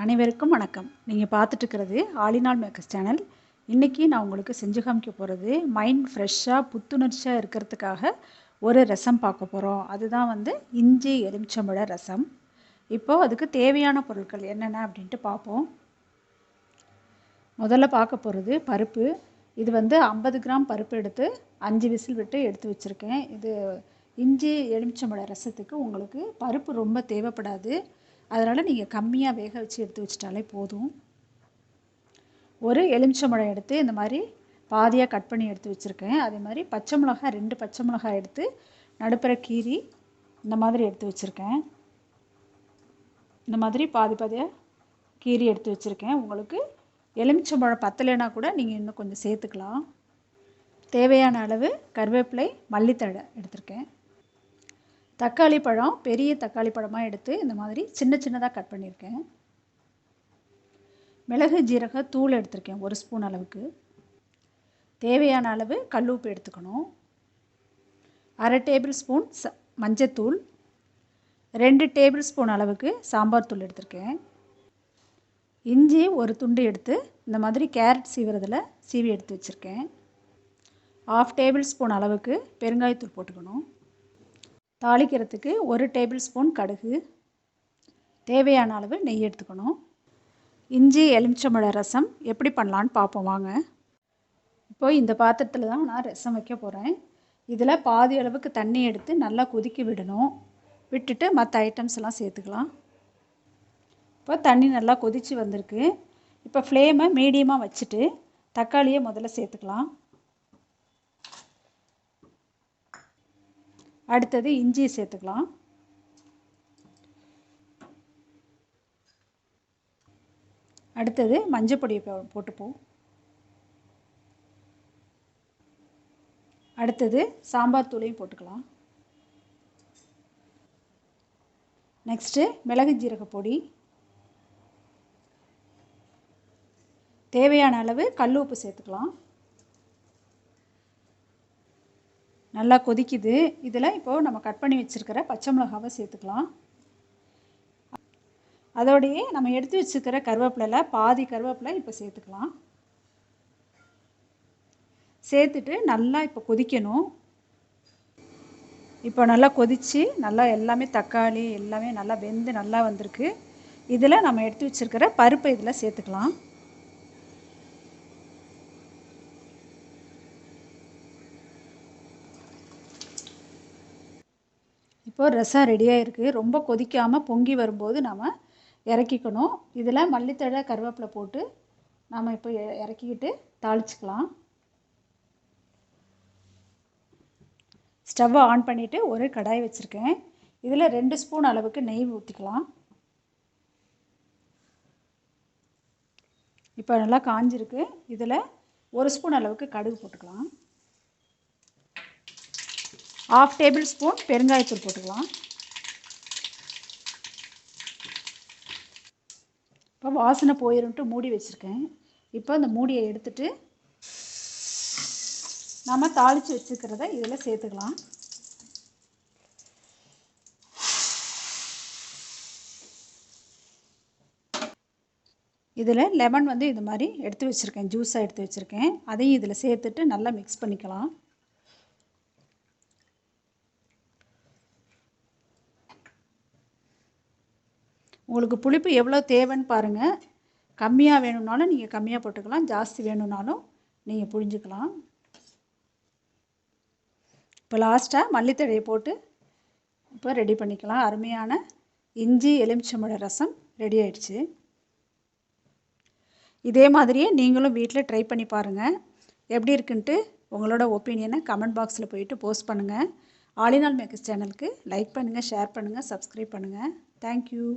அனைவருக்கும் வணக்கம். நீங்கள் பார்த்துட்டு இருக்கிறது ஆலினால் மேக்கர்ஸ் சேனல். இன்றைக்கி நான் உங்களுக்கு செஞ்சு காமிக்க போகிறது மைண்ட் ஃப்ரெஷ்ஷாக புத்துணர்ச்சியாக இருக்கிறதுக்காக ஒரு ரசம் பார்க்க போகிறோம். அதுதான் இஞ்சி எலுமிச்சம்பழ ரசம். இப்போது அதுக்கு தேவையான பொருட்கள் என்னென்ன அப்படின்ட்டு பார்ப்போம். முதல்ல பார்க்க போகிறது பருப்பு. இது 50 கிராம் பருப்பு எடுத்து 5 விசில் விட்டு எடுத்து வச்சுருக்கேன். இது இஞ்சி எலுமிச்சம்பழ ரசத்துக்கு உங்களுக்கு பருப்பு ரொம்ப தேவைப்படாது. அதனால் நீங்கள் கம்மியாக வேக வச்சு எடுத்து வச்சிட்டாலே போதும். ஒரு எலுமிச்சம்பழம் எடுத்து இந்த மாதிரி பாதியாக கட் பண்ணி எடுத்து வச்சுருக்கேன். அதே மாதிரி பச்சை மிளகாய் 2 பச்சை மிளகாய் எடுத்து நடுப்புற கீரி இந்த மாதிரி எடுத்து வச்சுருக்கேன். இந்த மாதிரி பாதி பாதியாக கீரி எடுத்து வச்சுருக்கேன். உங்களுக்கு எலுமிச்சம்பழம் பத்தலைனா கூட நீங்கள் இன்னும் கொஞ்சம் சேர்த்துக்கலாம். தேவையான அளவு கருவேப்பிலை மல்லித்தழை எடுத்திருக்கேன். தக்காளி பழம் பெரிய தக்காளி பழமாக எடுத்து இந்த மாதிரி சின்ன சின்னதாக கட் பண்ணியிருக்கேன். மிளகு ஜீரக தூள் எடுத்திருக்கேன் 1 ஸ்பூன் அளவுக்கு. தேவையான அளவு கல் உப்பு எடுத்துக்கணும். 1/2 டேபிள் ஸ்பூன் மஞ்சத்தூள், 2 டேபிள் ஸ்பூன் அளவுக்கு சாம்பார் தூள் எடுத்திருக்கேன். இஞ்சி ஒரு துண்டு எடுத்து இந்த மாதிரி கேரட் சீவுறதில் சீவி எடுத்து வச்சுருக்கேன். 1/2 டேபிள் ஸ்பூன் அளவுக்கு பெருங்காயத்தூள் போட்டுக்கணும். தாளிக்கிறதுக்கு 1 டேபிள் ஸ்பூன் கடுகு, தேவையான அளவு நெய் எடுத்துக்கணும். இஞ்சி எலுமிச்சம்பழ ரசம் எப்படி பண்ணலான்னு பார்ப்போம் வாங்க. இப்போது இந்த பாத்திரத்தில் தான் நான் ரசம் வைக்க போகிறேன். இதில் பாதி அளவுக்கு தண்ணி எடுத்து நல்லா கொதிக்க விடணும். விட்டுட்டு மற்ற ஐட்டம்ஸ் எல்லாம் சேர்த்துக்கலாம். இப்போ தண்ணி நல்லா கொதித்து வந்திருக்கு. இப்போ ஃப்ளேமை மீடியமாக வச்சுட்டு தக்காளியை முதல்ல சேர்த்துக்கலாம். அடுத்தது இஞ்சியை சேர்த்துக்கலாம். அடுத்தது மஞ்சள் பொடியை போட்டுப்போம். அடுத்தது சாம்பார் தூளையும் போட்டுக்கலாம். நெக்ஸ்ட்டு மிளகு ஜீரக பொடி, தேவையான அளவு கல் உப்பு சேர்த்துக்கலாம். நல்லா கொதிக்குது. இதில் இப்போது நம்ம கட் பண்ணி வச்சுருக்கிற பச்சை மிளகாவை சேர்த்துக்கலாம். அதோடையே நம்ம எடுத்து வச்சுருக்கிற கருவேப்பிலையில் பாதி கருவேப்பிலை இப்போ சேர்த்துக்கலாம். சேர்த்துட்டு நல்லா இப்போ கொதிக்கணும். இப்போ நல்லா கொதித்து நல்லா எல்லாமே தக்காளி எல்லாமே நல்லா வெந்து நல்லா வந்திருக்கு. இதில் நம்ம எடுத்து வச்சுருக்கிற பருப்பை இதில் சேர்த்துக்கலாம். இப்போது ரசம் ரெடியாக இருக்குது. ரொம்ப கொதிக்காமல் பொங்கி வரும்போது நம்ம இறக்கிக்கணும். இதில் மல்லித்தழை கருவேப்பிலை போட்டு நம்ம இப்போ இறக்கிக்கிட்டு தாளிச்சிக்கலாம். ஸ்டவ்வை ஆன் பண்ணிவிட்டு ஒரு கடாய் வச்சுருக்கேன். இதில் 2 ஸ்பூன் அளவுக்கு நெய் ஊற்றிக்கலாம். இப்போ நல்லா காஞ்சிருக்கு. இதில் 1 ஸ்பூன் அளவுக்கு கடுகு போட்டுக்கலாம். 1/2 டேபிள் ஸ்பூன் பெருங்காயத்தூள் போட்டுக்கலாம். இப்போ வாசனை போயிரும்ட்டு மூடி வச்சுருக்கேன். இப்போ இந்த மூடியை எடுத்துட்டு நம்ம தாளித்து வச்சுக்கிறத இதில் சேர்த்துக்கலாம். இதில் லெமன் இது மாதிரி எடுத்து வச்சுருக்கேன், ஜூஸாக எடுத்து வச்சுருக்கேன். அதையும் இதில் சேர்த்துட்டு நல்லா மிக்ஸ் பண்ணிக்கலாம். உங்களுக்கு புளிப்பு எவ்வளோ தேவைன்னு பாருங்கள். கம்மியாக வேணும்னாலும் நீங்கள் கம்மியாக போட்டுக்கலாம், ஜாஸ்தி வேணும்னாலும் நீங்கள் புழிஞ்சிக்கலாம். இப்போ லாஸ்ட்டாக மல்லித்தழையை போட்டு இப்போ ரெடி பண்ணிக்கலாம். அருமையான இஞ்சி எலுமிச்சம்பழ ரசம் ரெடி ஆயிடுச்சு. இதே மாதிரியே நீங்களும் வீட்டில் ட்ரை பண்ணி பாருங்கள். எப்படி இருக்குன்ட்டு உங்களோட ஒப்பீனியனை கமெண்ட் பாக்ஸில் போயிட்டு போஸ்ட் பண்ணுங்கள். ஆலினால் மேக்கர்ஸ் சேனலுக்கு லைக் பண்ணுங்கள், ஷேர் பண்ணுங்கள், சப்ஸ்கிரைப் பண்ணுங்கள். தேங்க்யூ.